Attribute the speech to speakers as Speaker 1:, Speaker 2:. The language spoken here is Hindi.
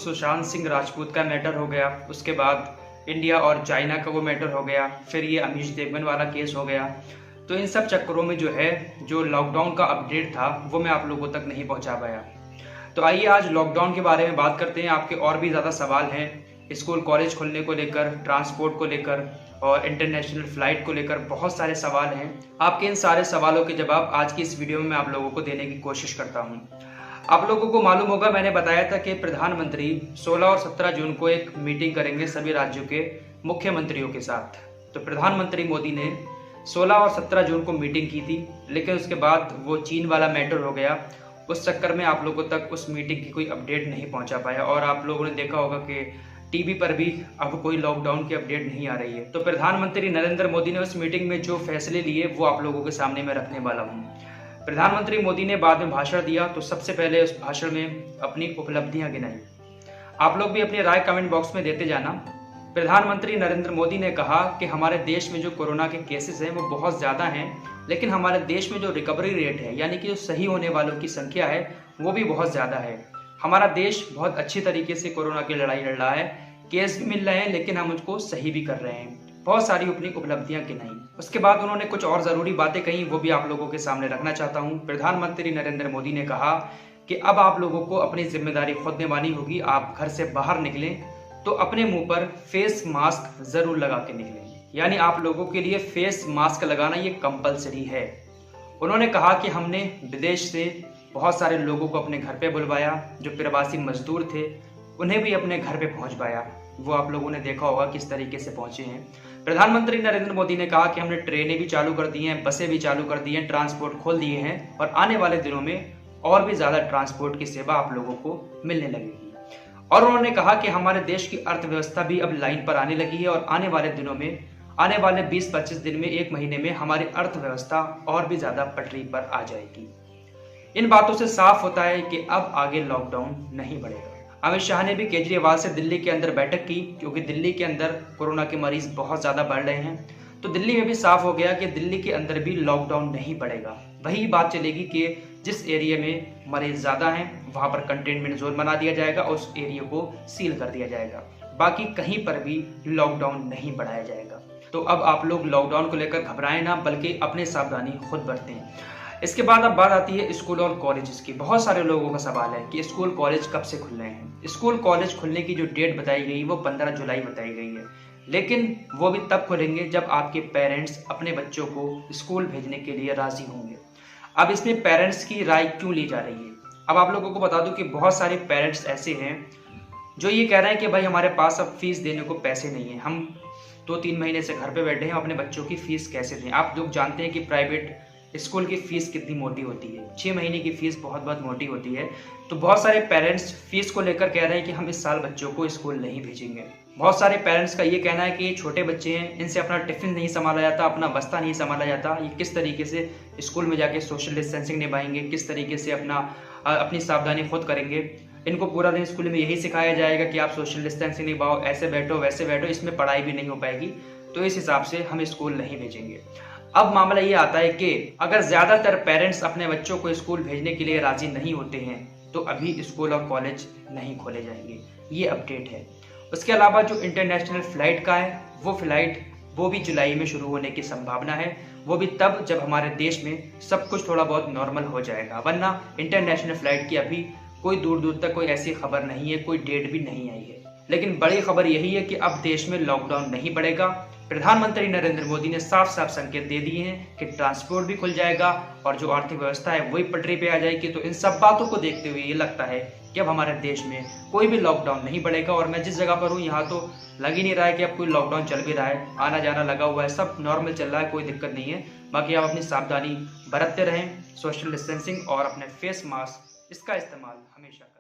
Speaker 1: सुशांत सिंह राजपूत का मैटर हो गया, उसके बाद इंडिया और चाइना का वो मैटर हो गया, फिर ये अमीश देवगन वाला केस हो गया। तो इन सब चक्करों में जो लॉकडाउन का अपडेट था वो मैं आप लोगों तक नहीं पहुंचा पाया। तो आइए आज लॉकडाउन के बारे में बात करते हैं। आपके और भी ज़्यादा सवाल हैं स्कूल कॉलेज खुलने को लेकर, ट्रांसपोर्ट को लेकर और इंटरनेशनल फ्लाइट को लेकर बहुत सारे सवाल हैं। आपके इन सारे सवालों के जवाब आज की इस वीडियो में मैं आप लोगों को देने की कोशिश करता हूं। आप लोगों को मालूम होगा, मैंने बताया था कि प्रधानमंत्री 16 और 17 जून को एक मीटिंग करेंगे सभी राज्यों के मुख्यमंत्रियों के साथ। तो प्रधानमंत्री मोदी ने 16 और 17 जून को मीटिंग की थी, लेकिन उसके बाद वो चीन वाला मैटर हो गया। उस चक्कर में आप लोगों तक उस मीटिंग की कोई अपडेट नहीं पहुंचा पाया और आप लोगों ने देखा होगा कि टीवी पर भी अब कोई लॉकडाउन की अपडेट नहीं आ रही है। तो प्रधानमंत्री नरेंद्र मोदी ने उस मीटिंग में जो फैसले लिए वो आप लोगों के सामने मैं रखने वाला हूँ। प्रधानमंत्री मोदी ने बाद में भाषण दिया, तो सबसे पहले उस भाषण में अपनी उपलब्धियां गिनाई। आप लोग भी अपनी राय कमेंट बॉक्स में देते जाना। प्रधानमंत्री नरेंद्र मोदी ने कहा कि हमारे देश में जो कोरोना के केसेस हैं वो बहुत ज़्यादा हैं, लेकिन हमारे देश में जो रिकवरी रेट है यानी कि जो सही होने वालों की संख्या है वो भी बहुत ज़्यादा है। हमारा देश बहुत अच्छी तरीके से कोरोना की लड़ाई लड़ रहा है, केस भी मिल रहे हैं लेकिन हम उसको सही भी कर रहे हैं। बहुत सारी अपनी उपलब्धियां गिनाई। उसके बाद उन्होंने कुछ और ज़रूरी बातें कही, वो भी आप लोगों के सामने रखना चाहता हूँ। प्रधानमंत्री नरेंद्र मोदी ने कहा कि अब आप लोगों को अपनी जिम्मेदारी खुद निभानी होगी। आप घर से बाहर निकलें तो अपने मुंह पर फेस मास्क जरूर लगा के निकलें, यानी आप लोगों के लिए फेस मास्क लगाना ये कंपलसरी है। उन्होंने कहा कि हमने विदेश से बहुत सारे लोगों को अपने घर पे बुलवाया, जो प्रवासी मजदूर थे उन्हें भी अपने घर पे पहुंच पाया। वो आप लोगों ने देखा होगा किस तरीके से पहुंचे हैं। प्रधानमंत्री नरेंद्र मोदी ने कहा कि हमने ट्रेनें भी चालू कर दी हैं, बसें भी चालू कर दी हैं, ट्रांसपोर्ट खोल दिए हैं और आने वाले दिनों में और भी ज़्यादा ट्रांसपोर्ट की सेवा आप लोगों को मिलने लगेगी। और उन्होंने कहा कि हमारे देश की अर्थव्यवस्था भी अब लाइन पर आने लगी है और आने वाले दिनों में, आने वाले 20-25 दिन में, एक महीने में हमारी अर्थव्यवस्था और भी ज़्यादा पटरी पर आ जाएगी। इन बातों से साफ होता है कि अब आगे लॉकडाउन नहीं बढ़ेगा। अमित शाह ने भी केजरीवाल से दिल्ली के अंदर बैठक की, क्योंकि दिल्ली के अंदर कोरोना के मरीज बहुत ज़्यादा बढ़ रहे हैं। तो दिल्ली में भी साफ हो गया कि दिल्ली के अंदर भी लॉकडाउन नहीं बढ़ेगा। वही बात चलेगी कि जिस एरिया में मरीज ज़्यादा हैं वहाँ पर कंटेनमेंट जोन बना दिया जाएगा और उस एरिया को सील कर दिया जाएगा। बाकी कहीं पर भी लॉकडाउन नहीं बढ़ाया जाएगा। तो अब आप लोग लॉकडाउन को लेकर घबराएं ना, बल्कि अपनी सावधानी खुद बरतें। इसके बाद अब बात आती है स्कूल और कॉलेजेस की। बहुत सारे लोगों का सवाल है कि स्कूल कॉलेज कब से खुल रहे हैं। स्कूल कॉलेज खुलने की जो डेट बताई गई वो 15 जुलाई बताई गई है, लेकिन वो भी तब खुलेंगे जब आपके पेरेंट्स अपने बच्चों को स्कूल भेजने के लिए राजी होंगे। अब इसमें पेरेंट्स की राय क्यों ली जा रही है? अब आप लोगों को बता दूं कि बहुत सारे पेरेंट्स ऐसे हैं जो ये कह रहे हैं कि भाई हमारे पास अब फीस देने को पैसे नहीं है, हम 2-3 महीने से घर पे बैठे हैं, अपने बच्चों की फीस कैसे दें। आप लोग जानते हैं कि प्राइवेट स्कूल की फीस कितनी मोटी होती है, 6 महीने की फीस बहुत मोटी होती है। तो बहुत सारे पेरेंट्स फीस को लेकर कह रहे हैं कि हम इस साल बच्चों को स्कूल नहीं भेजेंगे। बहुत सारे पेरेंट्स का ये कहना है कि ये छोटे बच्चे हैं, इनसे अपना टिफिन नहीं संभाला जाता, अपना बस्ता नहीं संभाला जाता, ये किस तरीके से स्कूल में जाके सोशल डिस्टेंसिंग निभाएंगे, किस तरीके से अपनी सावधानी खुद करेंगे। इनको पूरा दिन स्कूल में यही सिखाया जाएगा कि आप सोशल डिस्टेंसिंग निभाओ, ऐसे बैठो वैसे बैठो, इसमें पढ़ाई भी नहीं हो पाएगी। तो इस हिसाब से हम स्कूल नहीं भेजेंगे। अब मामला ये आता है कि अगर ज्यादातर पेरेंट्स अपने बच्चों को स्कूल भेजने के लिए राजी नहीं होते हैं तो अभी स्कूल और कॉलेज नहीं खोले जाएंगे। ये अपडेट है। उसके अलावा जो इंटरनेशनल फ्लाइट का है वो भी जुलाई में शुरू होने की संभावना है। वो भी तब जब हमारे देश में सब कुछ थोड़ा बहुत नॉर्मल हो जाएगा, वरना इंटरनेशनल फ्लाइट की अभी कोई दूर तक कोई ऐसी खबर नहीं है, कोई डेट भी नहीं आई है। लेकिन बड़ी खबर यही है कि अब देश में लॉकडाउन नहीं बढ़ेगा। प्रधानमंत्री नरेंद्र मोदी ने साफ संकेत दे दिए हैं कि ट्रांसपोर्ट भी खुल जाएगा और जो आर्थिक व्यवस्था है वही पटरी पे आ जाएगी। तो इन सब बातों को देखते हुए ये लगता है कि अब हमारे देश में कोई भी लॉकडाउन नहीं बढ़ेगा। और मैं जिस जगह पर हूँ यहाँ तो लग ही नहीं रहा है कि अब कोई लॉकडाउन चल भी रहा है, आना जाना लगा हुआ है, सब नॉर्मल चल रहा है, कोई दिक्कत नहीं है। बाकी आप अपनी सावधानी बरतते रहें, सोशल डिस्टेंसिंग और अपने फेस मास्क इसका इस्तेमाल हमेशा करें।